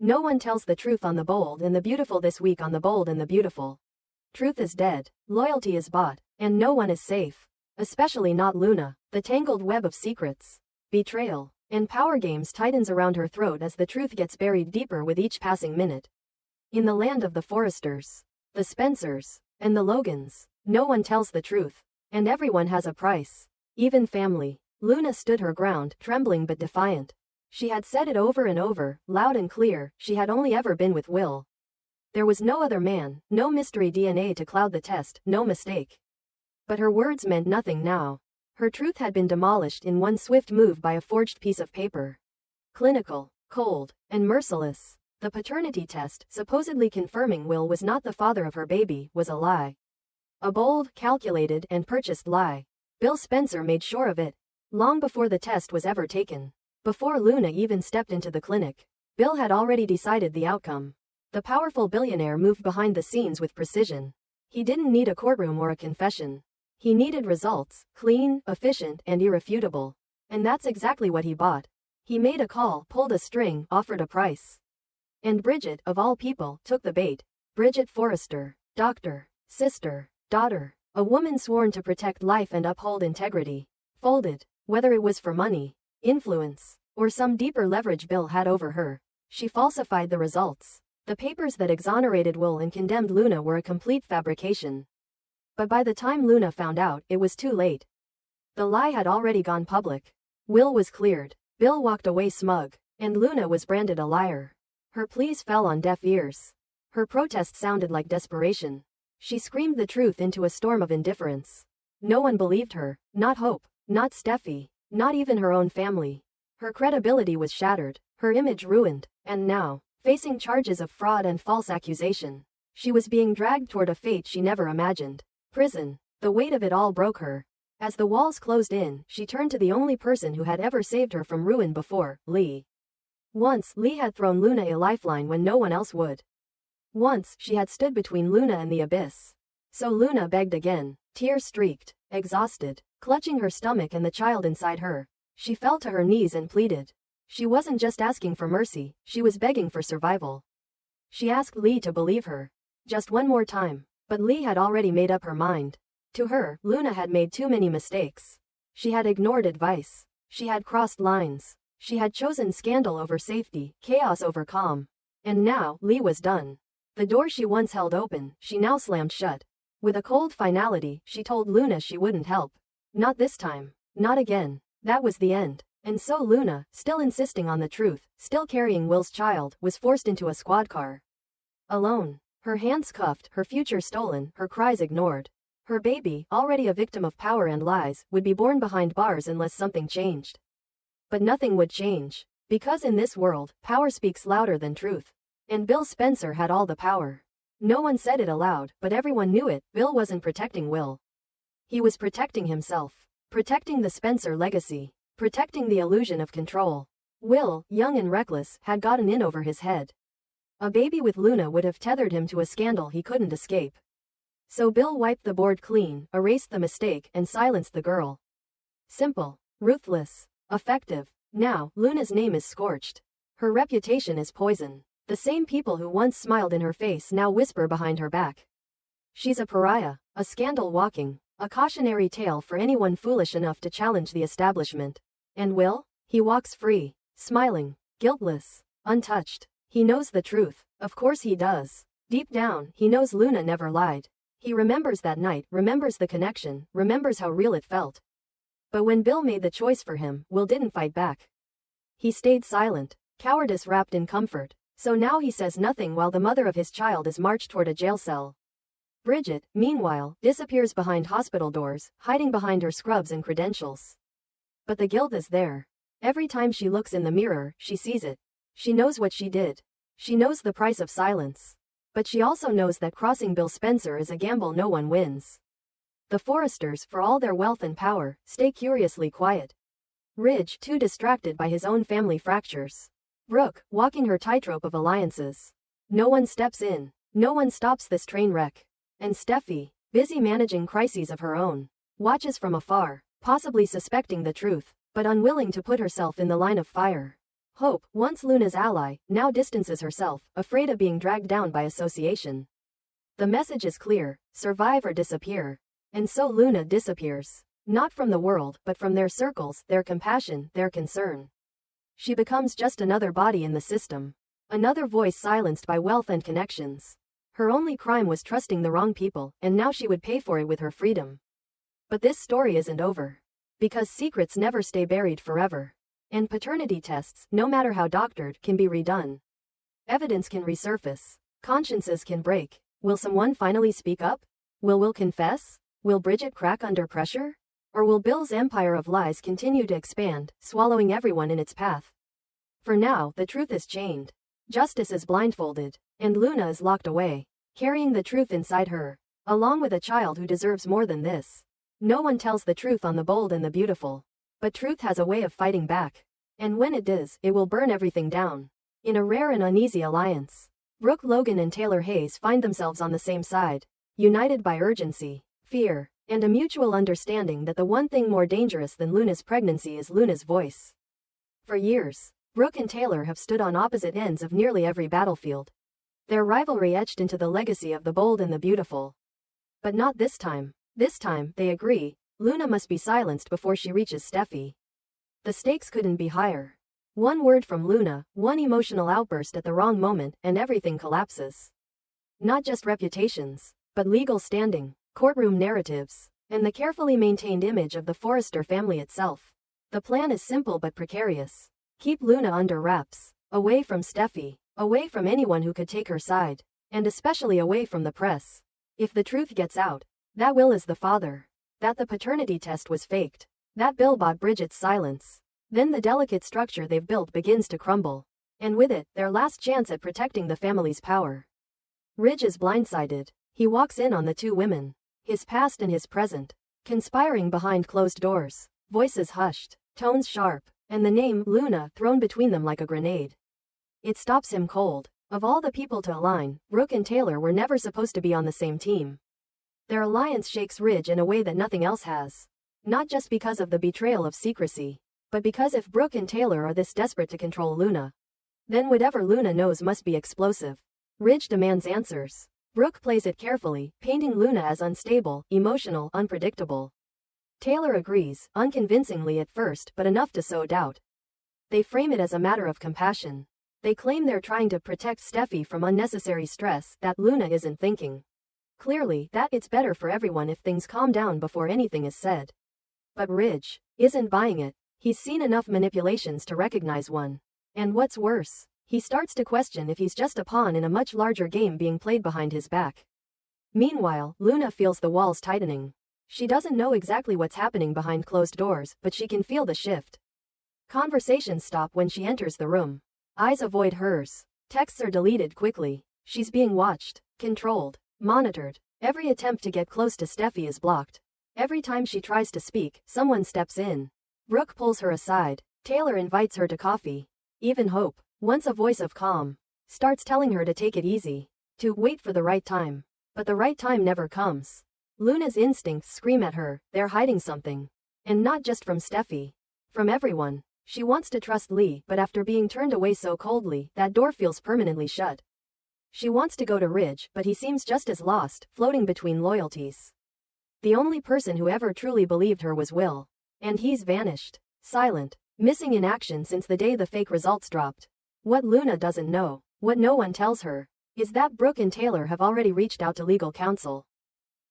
No one tells the truth on the bold and the beautiful this week on the bold and the beautiful. Truth is dead, loyalty is bought, and no one is safe. Especially not Luna. The tangled web of secrets, betrayal, and power games tightens around her throat as the truth gets buried deeper with each passing minute. In the land of the Forresters, the Spencers, and the Logans, no one tells the truth, and everyone has a price. Even family. Luna stood her ground, trembling but defiant. She had said it over and over, loud and clear, she had only ever been with Will. There was no other man, no mystery DNA to cloud the test, no mistake. But her words meant nothing now. Her truth had been demolished in one swift move by a forged piece of paper. Clinical, cold, and merciless. The paternity test, supposedly confirming Will was not the father of her baby, was a lie. A bold, calculated, and purchased lie. Bill Spencer made sure of it. Long before the test was ever taken. Before Luna even stepped into the clinic. Bill had already decided the outcome. The powerful billionaire moved behind the scenes with precision. He didn't need a courtroom or a confession. He needed results, clean, efficient, and irrefutable. And that's exactly what he bought. He made a call, pulled a string, offered a price. And Bridget, of all people, took the bait. Bridget Forrester, doctor, sister, daughter, a woman sworn to protect life and uphold integrity, folded, whether it was for money, influence, or some deeper leverage Bill had over her. She falsified the results. The papers that exonerated Will and condemned Luna were a complete fabrication. But by the time Luna found out, it was too late. The lie had already gone public. Will was cleared. Bill walked away smug, and Luna was branded a liar. Her pleas fell on deaf ears. Her protest sounded like desperation. She screamed the truth into a storm of indifference. No one believed her, not Hope, not Steffi, not even her own family. Her credibility was shattered, her image ruined, and now, facing charges of fraud and false accusation, she was being dragged toward a fate she never imagined. Prison. The weight of it all broke her. As the walls closed in, she turned to the only person who had ever saved her from ruin before, Lee. Once, Lee had thrown Luna a lifeline when no one else would. Once, she had stood between Luna and the abyss. So Luna begged again, tear-streaked, exhausted, clutching her stomach and the child inside her. She fell to her knees and pleaded. She wasn't just asking for mercy, she was begging for survival. She asked Lee to believe her. Just one more time. But Lee had already made up her mind. To her, Luna had made too many mistakes. She had ignored advice. She had crossed lines. She had chosen scandal over safety, chaos over calm. And now, Lee was done. The door she once held open, she now slammed shut. With a cold finality, she told Luna she wouldn't help. Not this time. Not again. That was the end. And so Luna, still insisting on the truth, still carrying Will's child, was forced into a squad car. Alone. Her hands cuffed, her future stolen, her cries ignored. Her baby, already a victim of power and lies, would be born behind bars unless something changed. But nothing would change. Because in this world, power speaks louder than truth. And Bill Spencer had all the power. No one said it aloud, but everyone knew it. Bill wasn't protecting Will. He was protecting himself. Protecting the Spencer legacy. Protecting the illusion of control. Will, young and reckless, had gotten in over his head. A baby with Luna would have tethered him to a scandal he couldn't escape. So Bill wiped the board clean, erased the mistake, and silenced the girl. Simple. Ruthless. Effective. Now, Luna's name is scorched. Her reputation is poison. The same people who once smiled in her face now whisper behind her back. She's a pariah, a scandal walking, a cautionary tale for anyone foolish enough to challenge the establishment. And Will? He walks free, smiling, guiltless, untouched. He knows the truth. Of course he does. Deep down, he knows Luna never lied. He remembers that night, remembers the connection, remembers how real it felt. But when Bill made the choice for him, Will didn't fight back. He stayed silent, cowardice wrapped in comfort. So now he says nothing while the mother of his child is marched toward a jail cell. Bridget, meanwhile, disappears behind hospital doors, hiding behind her scrubs and credentials. But the guilt is there. Every time she looks in the mirror, she sees it. She knows what she did. She knows the price of silence. But she also knows that crossing Bill Spencer is a gamble no one wins. The Forresters, for all their wealth and power, stay curiously quiet. Ridge, too distracted by his own family fractures. Brooke, walking her tightrope of alliances. No one steps in. No one stops this train wreck. And Steffi, busy managing crises of her own, watches from afar, possibly suspecting the truth, but unwilling to put herself in the line of fire. Hope, once Luna's ally, now distances herself, afraid of being dragged down by association. The message is clear: survive or disappear. And so Luna disappears. Not from the world, but from their circles, their compassion, their concern. She becomes just another body in the system. Another voice silenced by wealth and connections. Her only crime was trusting the wrong people, and now she would pay for it with her freedom. But this story isn't over. Because secrets never stay buried forever. And paternity tests, no matter how doctored, can be redone. Evidence can resurface. Consciences can break. Will someone finally speak up? Will Will confess? Will Bridget crack under pressure? Or will Bill's empire of lies continue to expand, swallowing everyone in its path? For now, the truth is chained. Justice is blindfolded. And Luna is locked away, carrying the truth inside her, along with a child who deserves more than this. No one tells the truth on The Bold and the Beautiful. But truth has a way of fighting back. And when it does, it will burn everything down. In a rare and uneasy alliance, Brooke Logan and Taylor Hayes find themselves on the same side, united by urgency, fear, and a mutual understanding that the one thing more dangerous than Luna's pregnancy is Luna's voice. For years, Brooke and Taylor have stood on opposite ends of nearly every battlefield. Their rivalry etched into the legacy of The Bold and the Beautiful. But not this time. This time, they agree, Luna must be silenced before she reaches Steffi. The stakes couldn't be higher. One word from Luna, one emotional outburst at the wrong moment, and everything collapses. Not just reputations, but legal standing, courtroom narratives, and the carefully maintained image of the Forrester family itself. The plan is simple but precarious. Keep Luna under wraps, away from Steffi, away from anyone who could take her side, and especially away from the press. If the truth gets out, that Will is the father, that the paternity test was faked, that Bill bought Bridget's silence, then the delicate structure they've built begins to crumble. And with it, their last chance at protecting the family's power. Ridge is blindsided. He walks in on the two women, his past and his present, conspiring behind closed doors, voices hushed, tones sharp, and the name, Luna, thrown between them like a grenade. It stops him cold. Of all the people to align, Brooke and Taylor were never supposed to be on the same team. Their alliance shakes Ridge in a way that nothing else has. Not just because of the betrayal of secrecy, but because if Brooke and Taylor are this desperate to control Luna, then whatever Luna knows must be explosive. Ridge demands answers. Brooke plays it carefully, painting Luna as unstable, emotional, unpredictable. Taylor agrees, unconvincingly at first, but enough to sow doubt. They frame it as a matter of compassion. They claim they're trying to protect Steffi from unnecessary stress, that Luna isn't thinking clearly, that it's better for everyone if things calm down before anything is said. But Ridge isn't buying it. He's seen enough manipulations to recognize one. And what's worse, he starts to question if he's just a pawn in a much larger game being played behind his back. Meanwhile, Luna feels the walls tightening. She doesn't know exactly what's happening behind closed doors, but she can feel the shift. Conversations stop when she enters the room. Eyes avoid hers. Texts are deleted quickly. She's being watched, controlled, monitored. Every attempt to get close to Steffi is blocked. Every time she tries to speak, someone steps in. Brooke pulls her aside. Taylor invites her to coffee. Even Hope, once a voice of calm, starts telling her to take it easy, to wait for the right time. But the right time never comes. Luna's instincts scream at her, they're hiding something. And not just from Steffi. From everyone. She wants to trust Lee, but after being turned away so coldly, that door feels permanently shut. She wants to go to Ridge, but he seems just as lost, floating between loyalties. The only person who ever truly believed her was Will. And he's vanished. Silent. Missing in action since the day the fake results dropped. What Luna doesn't know, what no one tells her, is that Brooke and Taylor have already reached out to legal counsel.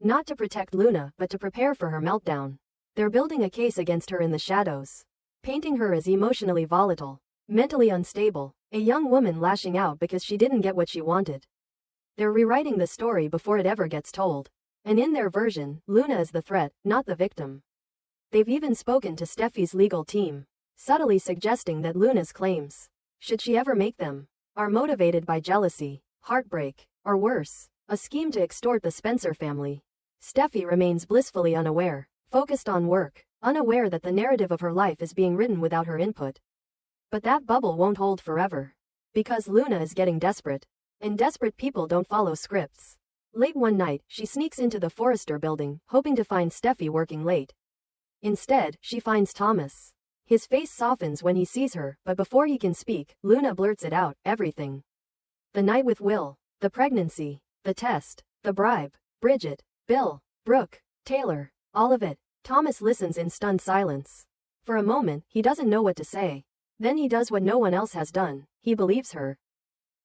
Not to protect Luna, but to prepare for her meltdown. They're building a case against her in the shadows. Painting her as emotionally volatile, mentally unstable, a young woman lashing out because she didn't get what she wanted. They're rewriting the story before it ever gets told. And in their version, Luna is the threat, not the victim. They've even spoken to Steffi's legal team, subtly suggesting that Luna's claims, should she ever make them, are motivated by jealousy, heartbreak, or worse, a scheme to extort the Spencer family. Steffi remains blissfully unaware, focused on work, unaware that the narrative of her life is being written without her input. But that bubble won't hold forever. Because Luna is getting desperate. And desperate people don't follow scripts. Late one night, she sneaks into the Forrester building, hoping to find Steffi working late. Instead, she finds Thomas. His face softens when he sees her, but before he can speak, Luna blurts it out, everything. The night with Will, the pregnancy, the test, the bribe, Bridget, Bill, Brooke, Taylor, all of it. Thomas listens in stunned silence. For a moment, he doesn't know what to say. Then he does what no one else has done, he believes her.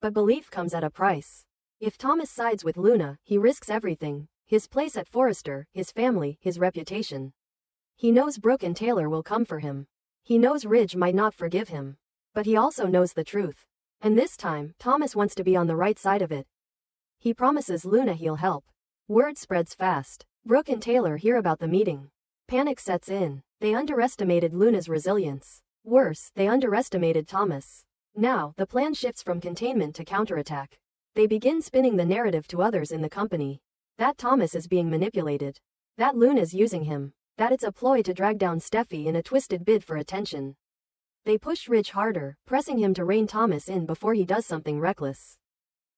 But belief comes at a price. If Thomas sides with Luna, he risks everything: his place at Forrester, his family, his reputation. He knows Brooke and Taylor will come for him. He knows Ridge might not forgive him. But he also knows the truth. And this time, Thomas wants to be on the right side of it. He promises Luna he'll help. Word spreads fast. Brooke and Taylor hear about the meeting. Panic sets in. They underestimated Luna's resilience. Worse, they underestimated Thomas. Now, the plan shifts from containment to counterattack. They begin spinning the narrative to others in the company. That Thomas is being manipulated. That Luna's using him. That it's a ploy to drag down Steffi in a twisted bid for attention. They push Ridge harder, pressing him to rein Thomas in before he does something reckless.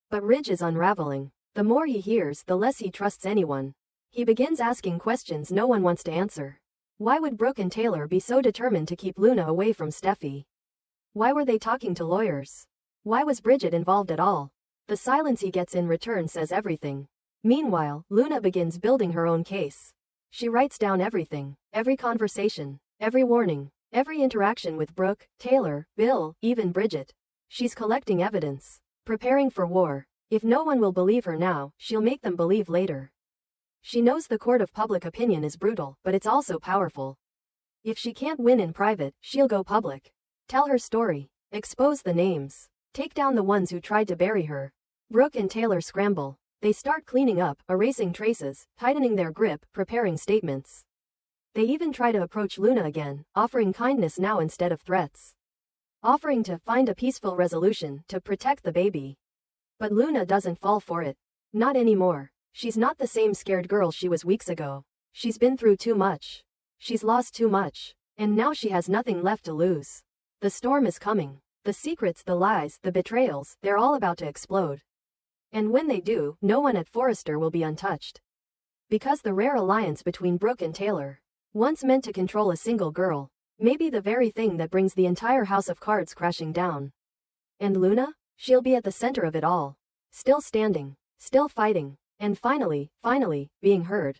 But Ridge is unraveling. The more he hears, the less he trusts anyone. He begins asking questions no one wants to answer. Why would Brooke and Taylor be so determined to keep Luna away from Steffi? Why were they talking to lawyers? Why was Bridget involved at all? The silence he gets in return says everything. Meanwhile, Luna begins building her own case. She writes down everything, every conversation, every warning, every interaction with Brooke, Taylor, Bill, even Bridget. She's collecting evidence, preparing for war. If no one will believe her now, she'll make them believe later. She knows the court of public opinion is brutal, but it's also powerful. If she can't win in private, she'll go public. Tell her story. Expose the names. Take down the ones who tried to bury her. Brooke and Taylor scramble. They start cleaning up, erasing traces, tightening their grip, preparing statements. They even try to approach Luna again, offering kindness now instead of threats. Offering to find a peaceful resolution, to protect the baby. But Luna doesn't fall for it. Not anymore. She's not the same scared girl she was weeks ago. She's been through too much. She's lost too much. And now she has nothing left to lose. The storm is coming. The secrets, the lies, the betrayals, they're all about to explode. And when they do, no one at Forrester will be untouched. Because the rare alliance between Brooke and Taylor, once meant to control a single girl, may be the very thing that brings the entire house of cards crashing down. And Luna? She'll be at the center of it all. Still standing. Still fighting. And finally, being heard.